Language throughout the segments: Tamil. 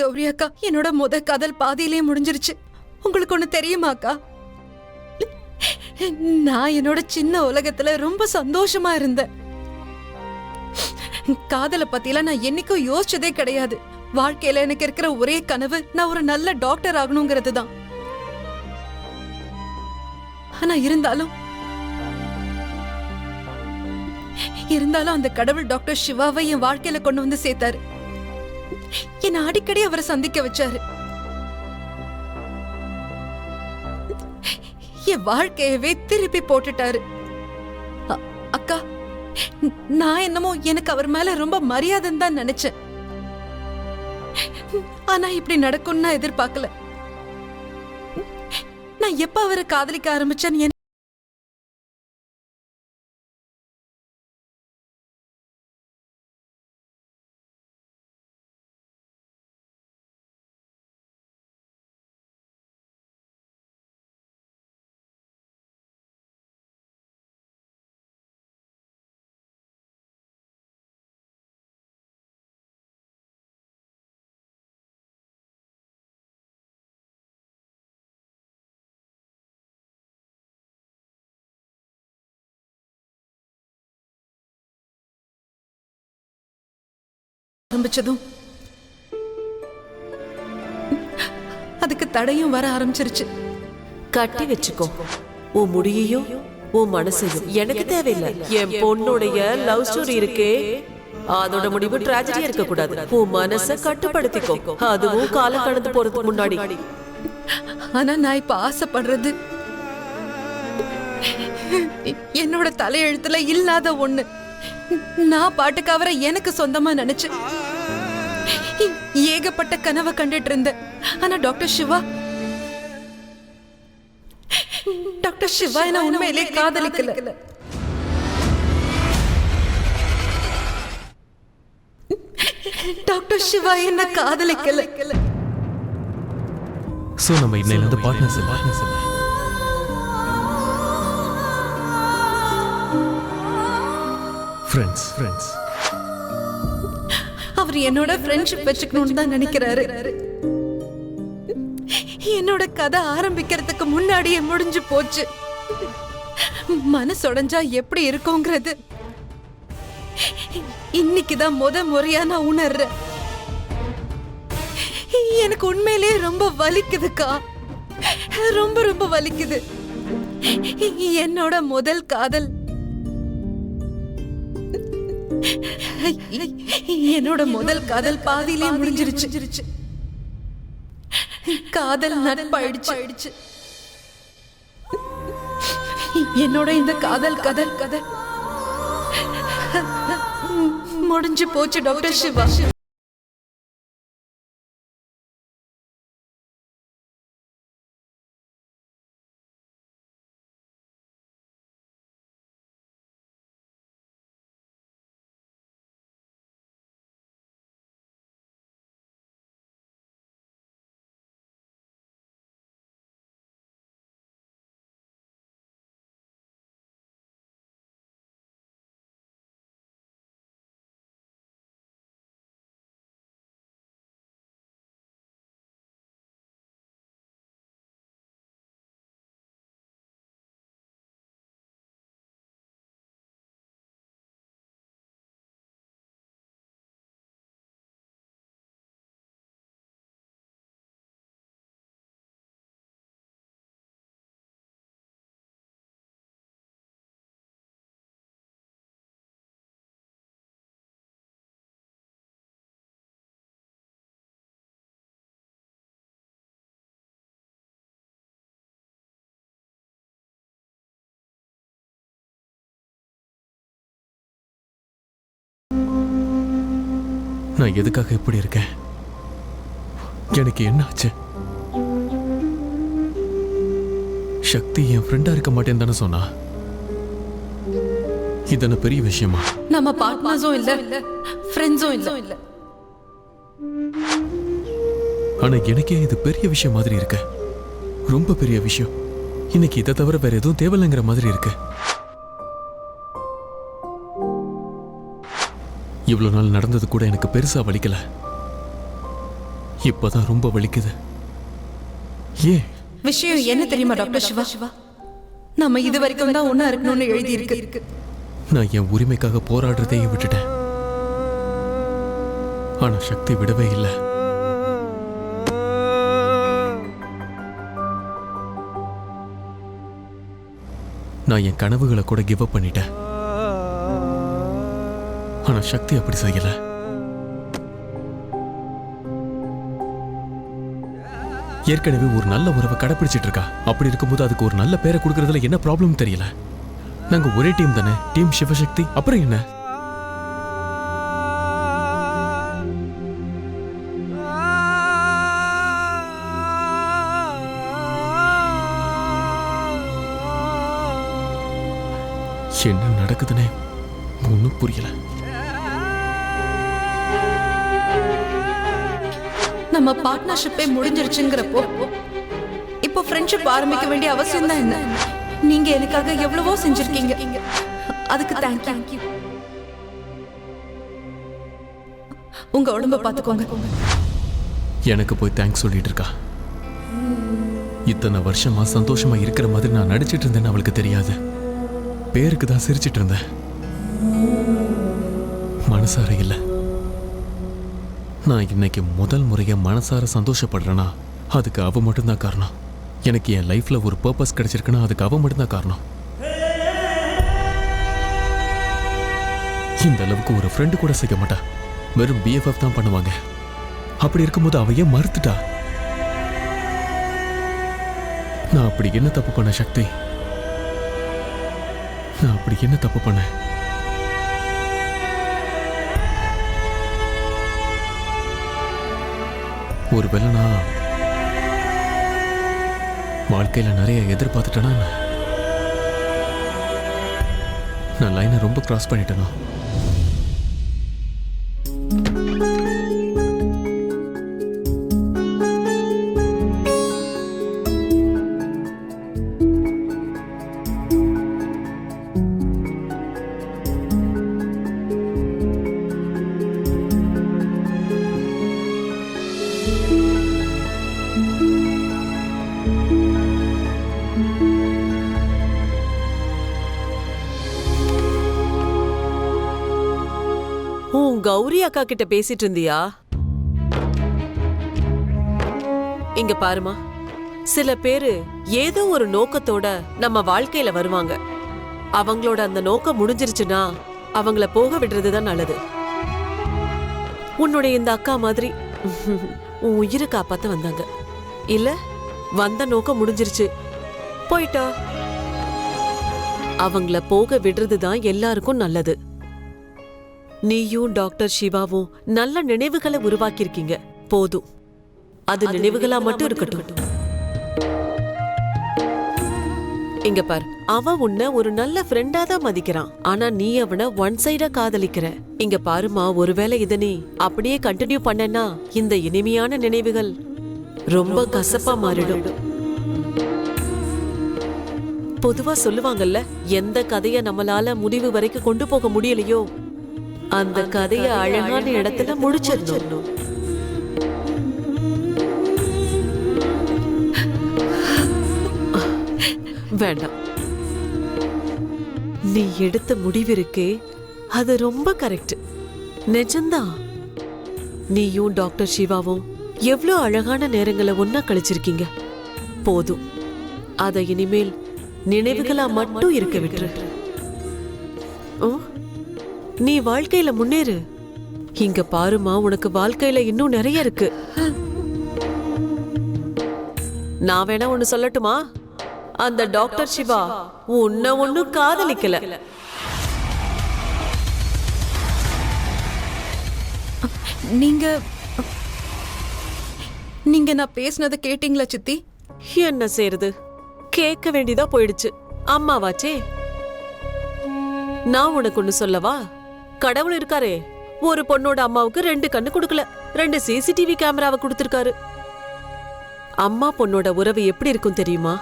கௌரி அக்கா, என்னோட காதல் பாதியிலேயே முடிஞ்சிருச்சு. உங்களுக்கு ஒண்ணு தெரியுமாக்கா? நான் என்னோட சின்ன உலகத்துல ரொம்ப சந்தோஷமா இருந்தேன். காதலை பத்திலாம் நான் என்னைக்கும் யோசிச்சதே கிடையாது. வாழ்க்கையில எனக்கு இருக்கிற ஒரே கனவு நான் ஒரு நல்ல டாக்டர் ஆகணுங்கிறது தான். ஆனா இருந்தாலும் அந்த கடவுள் டாக்டர் சிவாவை என் வாழ்க்கையில கொண்டு வந்து சேர்த்தாரு. என்னை அடிக்கடி அவரை சந்திக்க வச்சாரு. என் வாழ்க்கையவே திருப்பி போட்டுட்டாரு. அக்கா, நான் என்னமோ எனக்கு அவர் மேல ரொம்ப மரியாதைன்னு தான் நினைச்சேன். ஆனா இப்படி நடக்கும்னு நான் எதிர்பார்க்கல. நான் எப்ப அவரை காதலிக்க ஆரம்பிச்சேன்னு ஆரம்பிச்சதும் அதுக்கு தடையும் வர ஆரம்பிச்சிருச்சு. கட்டி வச்சுக்கோ உன் முடியையும் உன் மனசையும். எனக்கு தேவையில்லை. என் பொண்ணுடைய லவ் ஸ்டோரி இருக்கே, அதோட முடிவு டிராஜடியா இருக்க கூடாது. உன் மனசை கட்டுப்படுத்திக்கோ, அதுவும் காலம் கடந்து போறதுக்கு முன்னாடி. ஆனா நான் இப்ப ஆசைப்படுறது என்னோட தலையெழுத்துல இல்லாத ஒண்ணு. நான் பாட்டுக்கு அவரை எனக்கு சொந்தமா நினைச்சு ஏகப்பட்ட கனவை கண்டுட்டு இருந்தேன். ஆனா டாக்டர் சிவா என்ன உண்மையிலே காதலிக்கல. டாக்டர் சிவா என்ன காதலிக்கல. சோ நம்ம இன்னையில இருந்து பார்ட்னர்ஸ் இல்ல. ஃப்ரெண்ட்ஸ். அவர் என்னோட ஃப்ரெண்ட்ஷிப் வச்சுக்கணும்னு தான் நினைக்கிறாரு. என்னோட கதை ஆரம்பிக்கிறதுக்கு முன்னாடியே முடிஞ்சு போச்சு. மனசுடைஞ்சா எப்படி இருக்குங்கிறது இன்னைக்குதான் முறையா நான் உணர்றேன். எனக்கு உண்மையிலேயே ரொம்ப வலிக்குதுக்கா, ரொம்ப வலிக்குது. என்னோட முதல் காதல் பாதியிலே முடிஞ்சிருச்சு. காதல் நட்பாயிடுச்சு. என்னோட இந்த காதல் கதை முடிஞ்சு போச்சு டாக்டர் சிவா. நான் எதுக்காக இப்படி இருக்கேன்? எனக்கு என்ன ஆச்சு? சக்தி என் ஃப்ரெண்டா இருக்க மாட்டேன்னு தானே சொன்னா. இதன பெரிய விஷயமா? நம்ம பார்ட்னர்ஸும் இல்ல, ஃப்ரெண்ட்ஸும் இல்ல. ஆனா எனக்கே இது பெரிய விஷயம் மாதிரி இருக்கு. ரொம்ப பெரிய விஷயம். இன்னைக்கு இதை தவிர வேற எதுவும் தேவையில்லைங்கிற மாதிரி இருக்கு. இவ்வளவு நாள் நடந்தது கூட எனக்கு பெருசா வலிக்கல. இப்பதான் ரொம்ப வலிக்குது. ஏன்? விஷயம் என்ன தெரியுமா டாக்டர் சிவா? நம்ம இது வரைக்கும் தான் ஒண்ணா இருக்கணும்னு எழுதி இருக்கு. நான் என் உரிமைக்காக போராடுறதையும் விட்டுட்டேன். ஆனா சக்தி விடவே இல்லை. நான் என் கனவுகளை கூட கிவ் அப் பண்ணிட்டேன். ஆனா சக்தி அப்படி செய்யல. ஏற்கனவே ஒரு நல்ல உறவை கடைபிடிச்சிட்டு இருக்கா. அப்படி இருக்கும்போது அதுக்கு ஒரு நல்ல பேரை கொடுக்கறதுல என்ன ப்ராப்ளம் தெரியல. நாங்க ஒரே டீம் தானே, டீம் சிவசக்தி. அப்புறம் என்ன? என்ன நடக்குதுன்னே ஒன்னும் புரியல. நம்ம பார்ட்னர்ஷிப்பே முடிஞ்சிருச்சுங்கிறப்போ இப்போ ஃப்ரெண்ட்ஷிப் ஆரம்பிக்க வேண்டிய அவசியம் தான் என்ன? நீங்க எனக்காக எவ்வளவோ செஞ்சிருக்கீங்க. அதுக்கு தேங்க்யூ. உங்க உடம்ப பாத்துக்கோங்க. எனக்கு போய் தேங்க்ஸ் சொல்லிட்டு இருக்கா. இத்தனை வருஷமா சந்தோஷமா இருக்கிற மாதிரி நான் நடிச்சிட்டு இருந்தேன்னு அவளுக்கு தெரியாது. பேருக்கு தான் சிரிச்சிட்டு இருந்தேன், மனசார இல்லை. நான் இன்னைக்கு முதல் முறையா மனசார சந்தோஷப்படுறேன்னா அதுக்கு அவ மட்டும்தான் காரணம். எனக்கு என் லைஃப்ல ஒரு பர்பஸ் கிடைச்சிருக்குன்னா அதுக்கு அவ மட்டும்தான் காரணம். இந்த அளவுக்கு ஒரு ஃப்ரெண்டு கூட செய்ய மாட்டா, வெறும் பிஎஃப்எஃப் தான் பண்ணுவாங்க. அப்படி இருக்கும்போது அவ ஏன் மறுத்துட்டா? நான் அப்படி என்ன தப்பு பண்ண சக்தி? நான் அப்படி என்ன தப்பு பண்ணேன்? ஒருவேளை நான் வாழ்க்கையில நிறைய எதிர்பார்த்துட்டேனா? நான் லைனை ரொம்ப கிராஸ் பண்ணிட்டேனா? கௌரி அக்கா கிட்ட பேசிட்டு இருந்தியா? இங்க பாருமா, சில பேரு ஏதோ ஒரு நோக்கத்தோட நம்ம வாழ்க்கையில வருவாங்க. அவங்களோட அந்த நோக்கம் முடிஞ்சிருச்சுன்னா அவங்கள போக விடுறதுதான் நல்லது. உன்னுடைய இந்த அக்கா மாதிரி உன் உயிரை காப்பாத்த வந்தாங்க. இல்ல, வந்த நோக்கம் முடிஞ்சிருச்சு, போயிட்டா. அவங்கள போக விடுறதுதான் எல்லாருக்கும் நல்லது. நீயும் டாக்டர் சிவாவும் நல்ல நினைவுகளை உருவாக்கியிருக்கீங்க, போதும். அது நினைவுகளா மட்டும் இருக்கட்டும். இங்க பார், அவன் உன்னை ஒரு நல்ல ஃப்ரெண்டா தான் மதிக்கிறான். ஆனா நீ அவனை ஒன் சைடா காதலிக்கிற. இங்க பாருமா, ஒருவேளை இத நீ அப்படியே கண்டினியூ பண்ணனா இந்த இனிமையான நினைவுகள் ரொம்ப கசப்பா மாறிடும். பொதுவா சொல்லுவாங்கல்ல, எந்த கதைய நம்மளால முடிவு வரைக்கும் கொண்டு போக முடியலையோ அந்த கதைய அழகான இடத்துல முடிச்சிடணும். வேண்டாம், நீ எடுத்த முடிவு இருக்கே அது ரொம்ப கரெக்ட், நிஜம்தான். நீயும் டாக்டர் சிவாவும் எவ்வளவு அழகான நேரங்களை ஒன்னா கழிச்சிருக்கீங்க, போதும். அதை இனிமேல் நினைவுகளா மட்டும் இருக்க விட்டுரு. நீ வாழ்க்கையில முன்னேறு. இங்க பாருமா, உனக்கு வாழ்க்கையில இன்னும் நிறைய இருக்கு. நான் வேணா ஒண்ணு சொல்லட்டுமா? அந்த டாக்டர் சிவா உன்னை ஒண்ணும் காதலிக்கல. நீங்க நான் பேசினதை கேட்டீங்களா சித்தி? என்ன செய்யறது, கேட்க வேண்டியதா போயிடுச்சு. அம்மாவாச்சே. நான் உனக்கு ஒண்ணு சொல்லவா? கடவுள் இருக்காரே, ஒரு பொண்ணோட அம்மாவுக்கு 2 கண்ணு கொடுக்கல, 2 சிசிடிவி கேமராவை கொடுத்திருக்காரு. அம்மா பொண்ணோட உறவு எப்படி இருக்கும் தெரியுமா?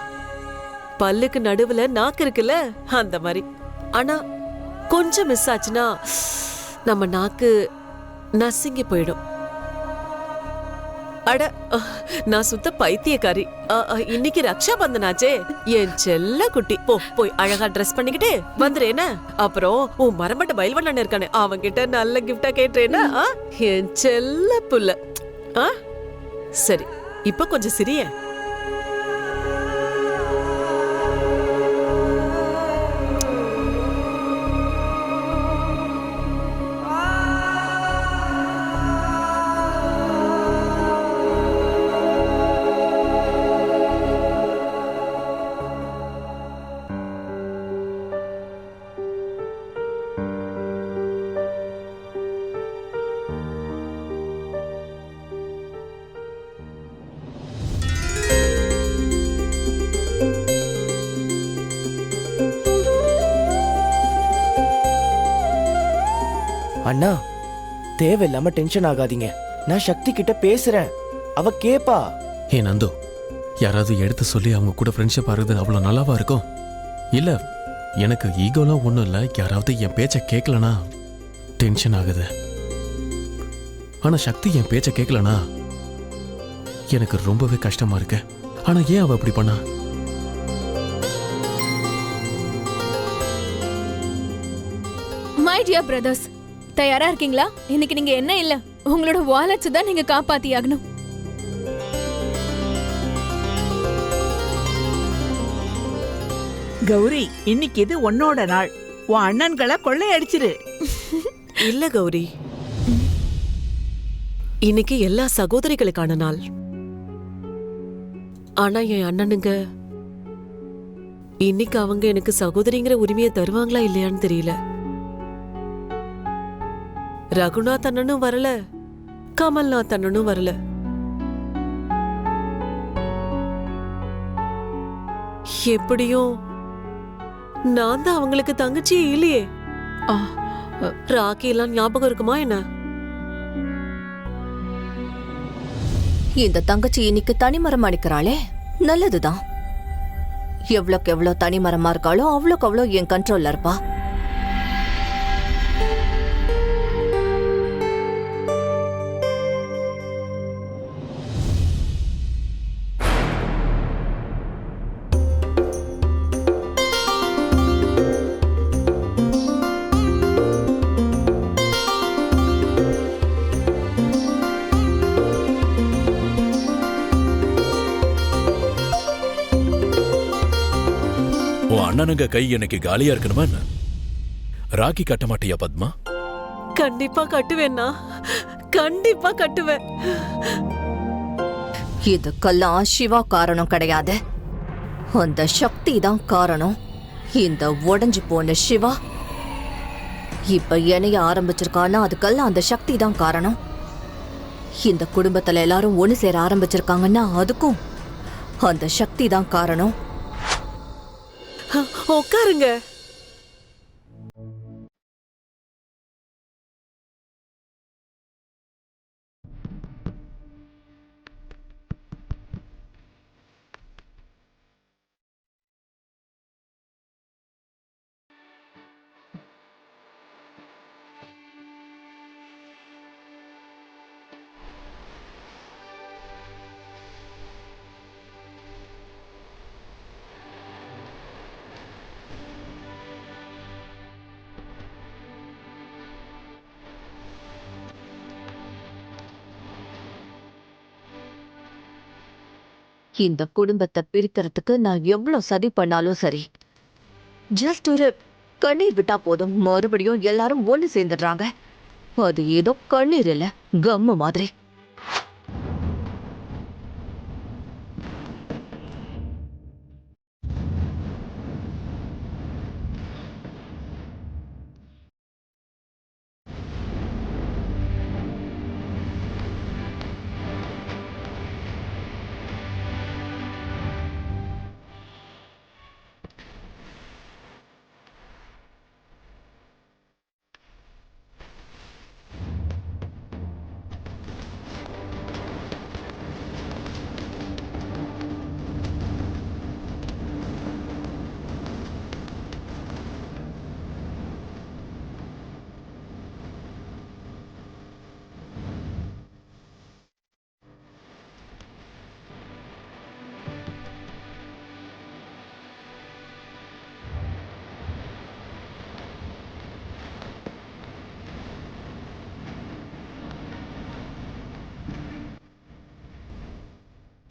பல்லுக்கு நடுவுல நாக்கு இருக்குல்ல, அந்த மாதிரி. ஆனா கொஞ்சம் மிஸ் ஆச்சுன்னா நம்ம நாக்கு நசுங்கி போயிடும். அட நான் சுத்த பைத்தியக்காரி. இன்னைக்கு ரக்ஷா பந்தனாச்சே. என் செல்ல குட்டி போய் அழகா ட்ரெஸ் பண்ணிக்கிட்டு வந்துறேன. அப்புறம் உன் மரமட்ட பயில்வண்ணன் இருக்கானே அவன்கிட்ட நல்ல கிஃப்டா கேட்டேனா. என் செல்ல புள்ள. சரி இப்ப கொஞ்சம் சிரிய. அண்ணா தேவையில்லாம டென்ஷன் ஆகாதீங்க. நான் சக்தி கிட்ட பேசுறேன், அவ கேப்பா. ஏ நந்து, யாராவது எடுத்து சொல்லி அவங்க கூட ஃப்ரெண்ட்ஷிப் ஆகுறது அவ்வளோ நல்லாவா இருக்கும்? இல்லை, எனக்கு ஈகோலாம் ஒன்றும் இல்லை. யாராவது என் பேச்சை கேட்கலனா டென்ஷன் ஆகுது. ஆனால் சக்தி என் பேச்சை கேட்கலனா எனக்கு ரொம்பவே கஷ்டமா இருக்கு. ஆனால் ஏன் அவ அப்படி பண்ணா? மை டியர் பிரதர்ஸ், தயாரா இருக்கீங்களா? இன்னைக்கு நீங்க என்ன இல்ல, உங்களோட வாலெட்ஸ் தான் நீங்க காப்பாத்தி ஆகணும். கௌரி, இன்னைக்கு இது உன்னோட நாள். உன் அண்ணன்களை கொள்ளையடிச்சிரு. இல்ல கௌரி, இன்னைக்கு எல்லா சகோதரிகளுக்கான நாள். ஆனா என் அண்ணனுங்க இன்னைக்கு அவங்க எனக்கு சகோதரிங்கிற உரிமையை தருவாங்களா இல்லையான்னு தெரியல. ரகுநாத் அண்ணனும் வரல, கமல்நாத் அண்ணனும் வரல. எப்படியும் நான் தான் அவங்களுக்கு தங்கச்சியே இல்லையே. ராக்கி எல்லாம் ஞாபகம் இருக்குமா என்ன? இந்த தங்கச்சி இன்னைக்கு தனிமரம் அடிக்கிறாளே, நல்லதுதான். எவ்வளோக்கு எவ்வளோ தனிமரமா இருக்காளோ அவ்வளோக்கு அவ்வளோ என் கண்ட்ரோல்ல இருப்பா. அண்ணனுங்க கை எனக்கு காலியா இருக்கணுமா என்ன? ராக்கி கட்ட மாட்டியா பத்மா? கண்டிப்பா கட்டுவேன்னா, கண்டிப்பா கட்டுவேன். இதுக்கெல்லாம் சிவா காரணம் கிடையாது, அந்த சக்தி தான் காரணம். இந்த உடைஞ்சு போன சிவா இப்ப இணைய ஆரம்பிச்சிருக்கான்னா அதுக்கெல்லாம் அந்த சக்தி தான் காரணம். இந்த குடும்பத்துல எல்லாரும் ஒண்ணு சேர ஆரம்பிச்சிருக்காங்கன்னா அதுக்கும் அந்த சக்தி தான் காரணம். உட்காருங்க. இந்த குடும்பத்தை பிரிக்கிறதுக்கு நான் எவ்வளவு சதி பண்ணாலும் சரி, ஜஸ்ட் ஒரு கண்ணீர் விட்டா போதும் மறுபடியும் எல்லாரும் ஒண்ணு சேர்ந்துடுறாங்க. அது ஏதோ கண்ணீர் இல்ல, கம்மு மாதிரி.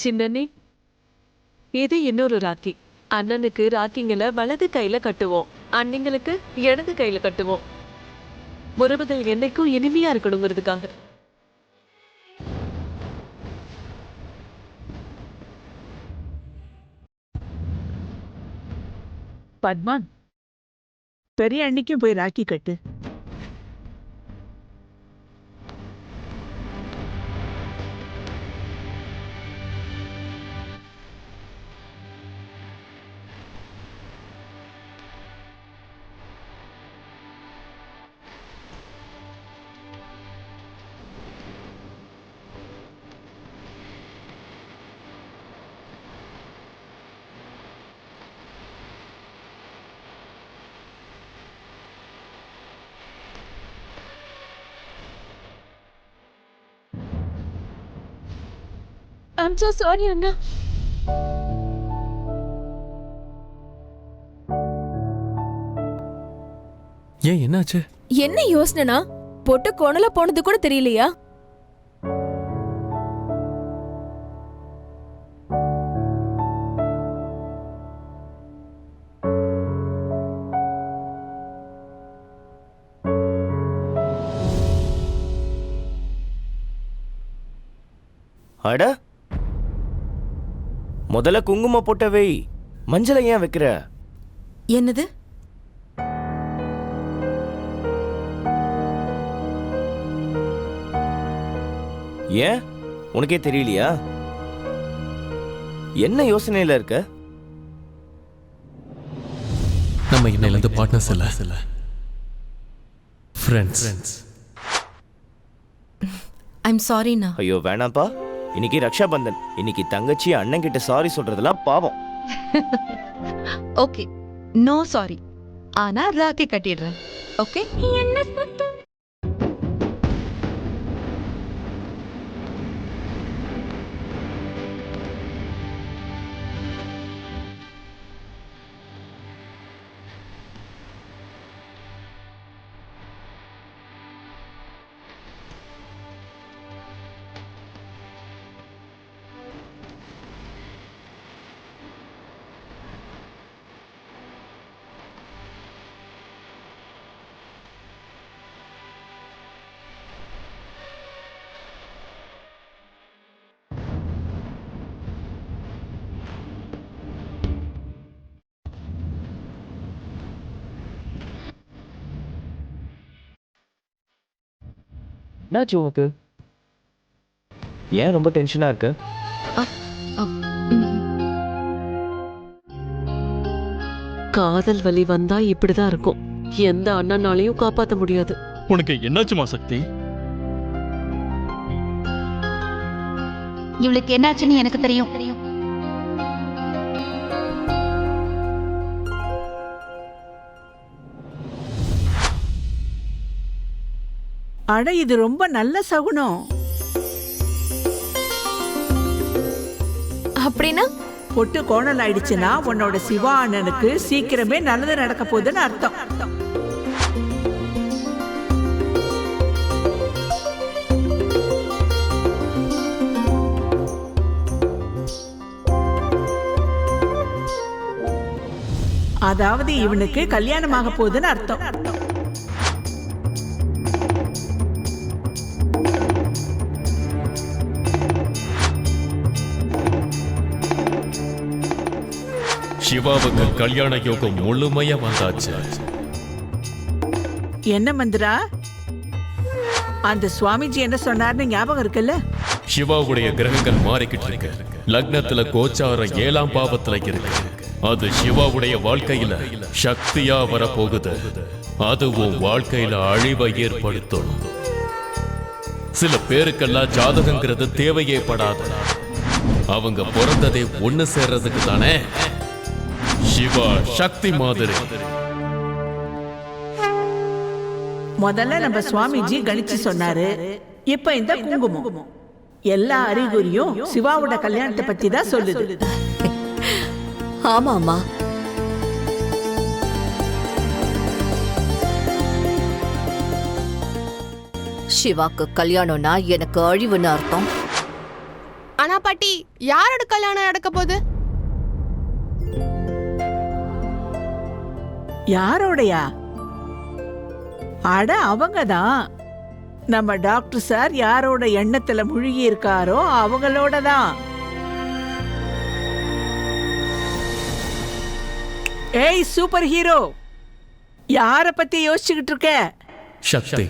சின்னனே, இது இன்னொரு ராக்கி. அண்ணனுக்கு ராக்கிங்களை வலது கையில கட்டுவோம், அண்ணிங்களுக்கு இடது கையில கட்டுவோம். உறவுகள் என்னைக்கும் இனிமையா இருக்கணுங்கிறதுக்காக. பத்மான், பெரிய அண்ணிக்கும் போய் ராக்கி கட்டு. ஐம் so sorry அண்ணா. ஏன் என்னாச்சு? என்ன யோசனைனா பொட்டு கோணல போனது கூட தெரியலையா? அட, முதல்ல குங்குமம் போட்ட வை, மஞ்சளை ஏன் வைக்கிற? என்னது? ஏன் உனக்கே தெரியலையா? என்ன யோசனையில இருக்க? நம்ம இன்னையில இருந்து பார்ட்னர்ஸ் இல்ல, ஃப்ரெண்ட்ஸ். ஐம் சாரிண்ணா. ஐயோ வேணாப்பா, இன்னைக்கு ரக்ஷாபந்தன். இன்னைக்கு தங்கச்சி அண்ணன் கிட்ட சாரி சொல்றதெல்லாம் பாவம். Okay, no sorry. ஆனா ராக்கி கட்டிடுறேன். ஓகே? என்னாச்சு உனக்கு? ஏன் ரொம்ப டென்ஷனா இருக்கு? காதல் வலி வந்தா இப்படிதான் இருக்கும். எந்த அண்ணனாலையும் காப்பாத்த முடியாது. உனக்கு என்னாச்சுமா சக்தி? இவளுக்கு என்னாச்சுன்னு எனக்கு தெரியும். அட, இது ரொம்ப நல்ல சகுனம். அப்படின்னா பொட்டு கோணல் ஆயிடுச்சுன்னா உன்னோட சிவா அண்ணனுக்கு சீக்கிரமே நல்லது நடக்க போகுதுன்னு அர்த்தம். அதாவது இவனுக்கு கல்யாணமாக போகுதுன்னு அர்த்தம். சிவாவுக்கு கல்யாண யோகம் முழுமையா வந்தாச்சு. என்ன மந்திரா, அந்த சுவாமிஜி என்ன சொன்னார்னு ஞாபகம் இருக்குல்ல? சிவாவுடைய கிரகங்கள் மாறிக்கிட்டு இருக்கு. லக்னத்துல கோச்சார 7ஆம் பாவத்துல இருக்கு. அது சிவாவுடைய வாழ்க்கையில சக்தியா வரப்போகுது. அது உன் வாழ்க்கையில அழிவை ஏற்படுத்தும். சில பேருக்கெல்லாம் ஜாதகங்கிறது தேவையே படாது. அவங்க பிறந்ததே ஒண்ணு சேர்றதுக்கு தானே. சிவா சக்தி மாதிரி. முதல்ல நம்ம சுவாமிஜி கணிச்சு சொன்னாரு. இப்ப இந்த குங்குமம் எல்லா அறிகுறியும் சிவாவோட கல்யாணத்தை பத்தி தான் சொல்லுது. ஆமாமா, சிவாக்கு கல்யாணம்னா எனக்கு அழிவுன்னு அர்த்தம். ஆனா ஆனா பாட்டி யாரோட கல்யாணம் நடக்க போகுது? யாரோடையா? அட அவங்கதான். நம்ம டாக்டர் சார் யாரோட எண்ணத்துல முழுகி இருக்காரோ அவங்களோட தான். ஏய் சூப்பர் ஹீரோ, யார பத்தி யோசிச்சுக்கிட்டு இருக்க? சக்தி